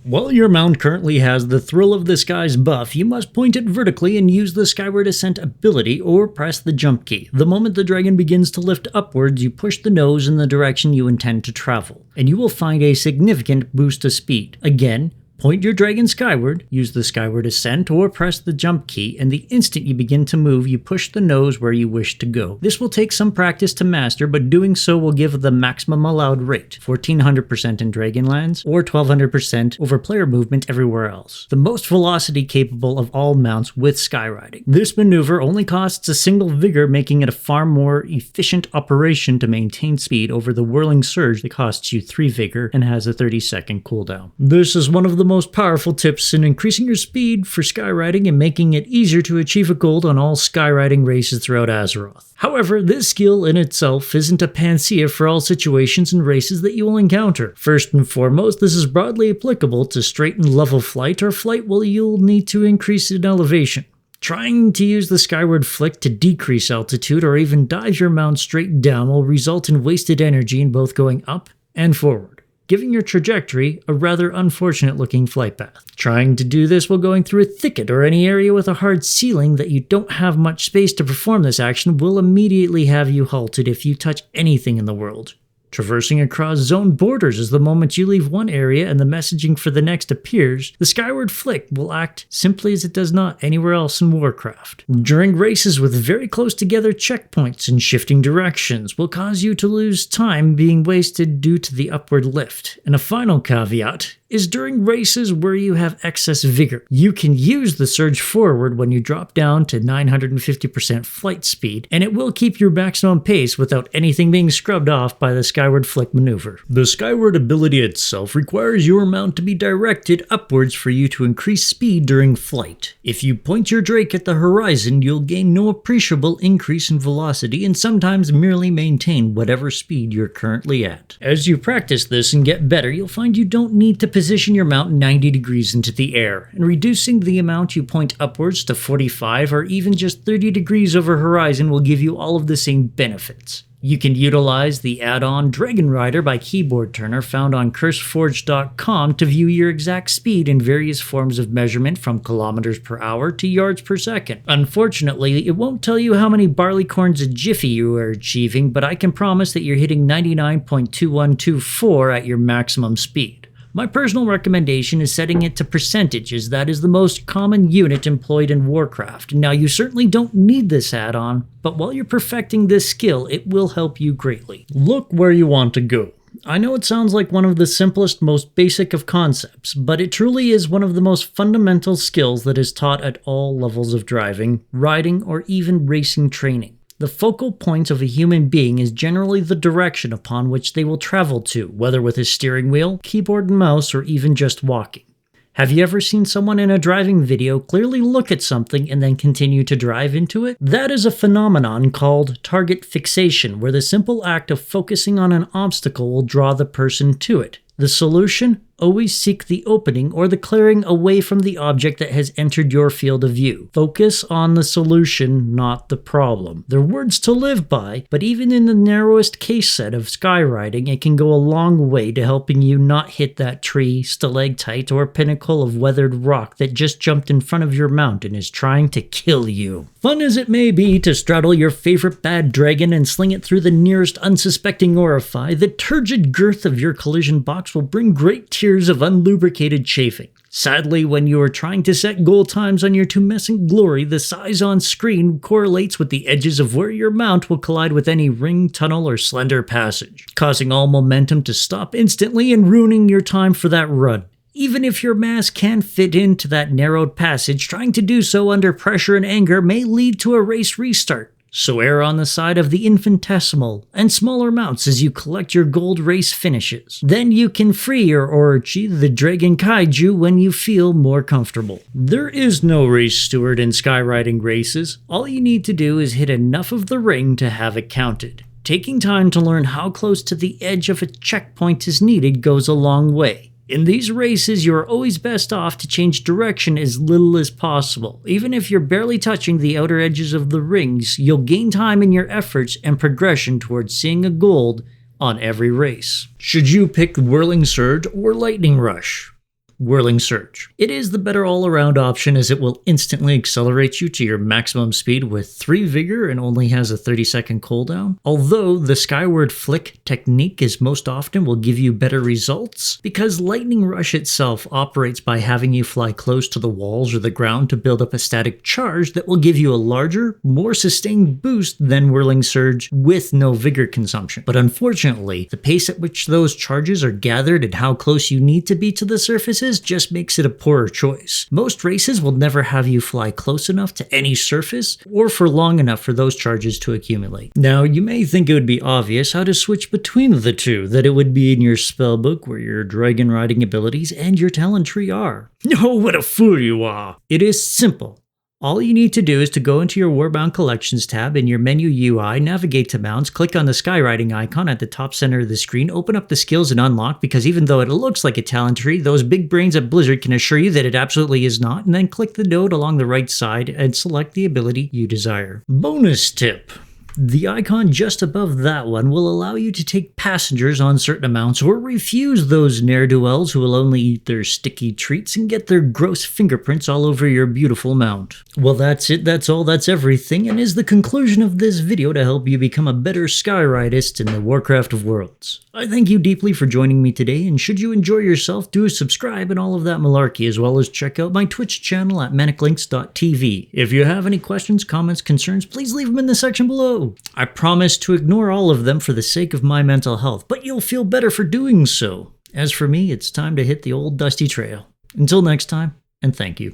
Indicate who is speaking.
Speaker 1: While your mount currently has the Thrill of the Skies buff, you must point it vertically and use the Skyward Ascent ability or press the jump key. The moment the dragon begins to lift upwards, you push the nose in the direction you intend to travel, and you will find a significant boost of speed. Again, point your dragon skyward, use the Skyward Ascent, or press the jump key, and the instant you begin to move, you push the nose where you wish to go. This will take some practice to master, but doing so will give the maximum allowed rate, 1400% in Dragonlands, or 1200% over player movement everywhere else. The most velocity capable of all mounts with Skyriding. This maneuver only costs a single vigor, making it a far more efficient operation to maintain speed over the Whirling Surge that costs you 3 vigor and has a 30-second cooldown. This is one of the most powerful tips in increasing your speed for Skyriding and making it easier to achieve a gold on all Skyriding races throughout Azeroth. However, this skill in itself isn't a panacea for all situations and races that you will encounter. First and foremost, this is broadly applicable to straight and level flight or flight where you'll need to increase in elevation. Trying to use the Skyward Flick to decrease altitude or even dive your mount straight down will result in wasted energy in both going up and forward, giving your trajectory a rather unfortunate looking flight path. Trying to do this while going through a thicket or any area with a hard ceiling that you don't have much space to perform this action will immediately have you halted if you touch anything in the world. Traversing across zone borders is the moment you leave one area and the messaging for the next appears. The Skyward Flick will act simply as it does not anywhere else in Warcraft. During races with very close together checkpoints and shifting directions will cause you to lose time being wasted due to the upward lift. And a final caveat is during races where you have excess vigor. You can use the surge forward when you drop down to 950% flight speed, and it will keep your maximum pace without anything being scrubbed off by the Skyward Flick maneuver. The Skyward ability itself requires your mount to be directed upwards for you to increase speed during flight. If you point your drake at the horizon, you'll gain no appreciable increase in velocity and sometimes merely maintain whatever speed you're currently at. As you practice this and get better, you'll find you don't need to position your mount 90 degrees into the air, and reducing the amount you point upwards to 45 or even just 30 degrees over horizon will give you all of the same benefits. You can utilize the add-on Dragon Rider by Keyboard Turner found on curseforge.com to view your exact speed in various forms of measurement from kilometers per hour to yards per second. Unfortunately, it won't tell you how many barleycorns a jiffy you are achieving, but I can promise that you're hitting 99.2124 at your maximum speed. My personal recommendation is setting it to percentage, as that is the most common unit employed in Warcraft. Now, you certainly don't need this add-on, but while you're perfecting this skill, it will help you greatly. Look where you want to go. I know it sounds like one of the simplest, most basic of concepts, but it truly is one of the most fundamental skills that is taught at all levels of driving, riding, or even racing training. The focal point of a human being is generally the direction upon which they will travel to, whether with a steering wheel, keyboard and mouse, or even just walking. Have you ever seen someone in a driving video clearly look at something and then continue to drive into it? That is a phenomenon called target fixation, where the simple act of focusing on an obstacle will draw the person to it. The solution? Always seek the opening or the clearing away from the object that has entered your field of view. Focus on the solution, not the problem. They're words to live by, but even in the narrowest case set of Skyriding, it can go a long way to helping you not hit that tree, stalactite, or pinnacle of weathered rock that just jumped in front of your mount and is trying to kill you. Fun as it may be to straddle your favorite bad dragon and sling it through the nearest unsuspecting orifice, the turgid girth of your collision box will bring great tears of unlubricated chafing. Sadly, when you are trying to set goal times on your tumescent glory, the size on screen correlates with the edges of where your mount will collide with any ring, tunnel, or slender passage, causing all momentum to stop instantly and ruining your time for that run. Even if your mass can fit into that narrowed passage, trying to do so under pressure and anger may lead to a race restart. So err on the side of the infinitesimal and smaller mounts as you collect your gold race finishes. Then you can free your Orochi, the Dragon Kaiju, when you feel more comfortable. There is no race steward in Skyriding races. All you need to do is hit enough of the ring to have it counted. Taking time to learn how close to the edge of a checkpoint is needed goes a long way. In these races, you are always best off to change direction as little as possible. Even if you're barely touching the outer edges of the rings, you'll gain time in your efforts and progression towards seeing a gold on every race. Should you pick Whirling Surge or Lightning Rush? Whirling Surge. It is the better all-around option as it will instantly accelerate you to your maximum speed with 3 vigor and only has a 30-second cooldown. Although the Skyward Flick technique is most often will give you better results because Lightning Rush itself operates by having you fly close to the walls or the ground to build up a static charge that will give you a larger, more sustained boost than Whirling Surge with no vigor consumption. But unfortunately, the pace at which those charges are gathered and how close you need to be to the surfaces just makes it a poorer choice. Most races will never have you fly close enough to any surface or for long enough for those charges to accumulate. Now, you may think it would be obvious how to switch between the two, that it would be in your spellbook where your dragon riding abilities and your talent tree are. Oh, what a fool you are! It is simple. All you need to do is to go into your Warbound Collections tab in your menu UI, navigate to mounts, click on the Skyriding icon at the top center of the screen, open up the skills and unlock, because even though it looks like a talent tree, those big brains at Blizzard can assure you that it absolutely is not, and then click the node along the right side and select the ability you desire. Bonus tip. The icon just above that one will allow you to take passengers on certain amounts or refuse those ne'er-do-wells who will only eat their sticky treats and get their gross fingerprints all over your beautiful mount. Well, that's it, that's all, that's everything, and is the conclusion of this video to help you become a better Skyridist in the Warcraft of Worlds. I thank you deeply for joining me today, and should you enjoy yourself, do subscribe and all of that malarkey, as well as check out my Twitch channel at maniclinks.tv. If you have any questions, comments, concerns, please leave them in the section below. I promise to ignore all of them for the sake of my mental health, but you'll feel better for doing so. As for me, it's time to hit the old dusty trail. Until next time, and thank you.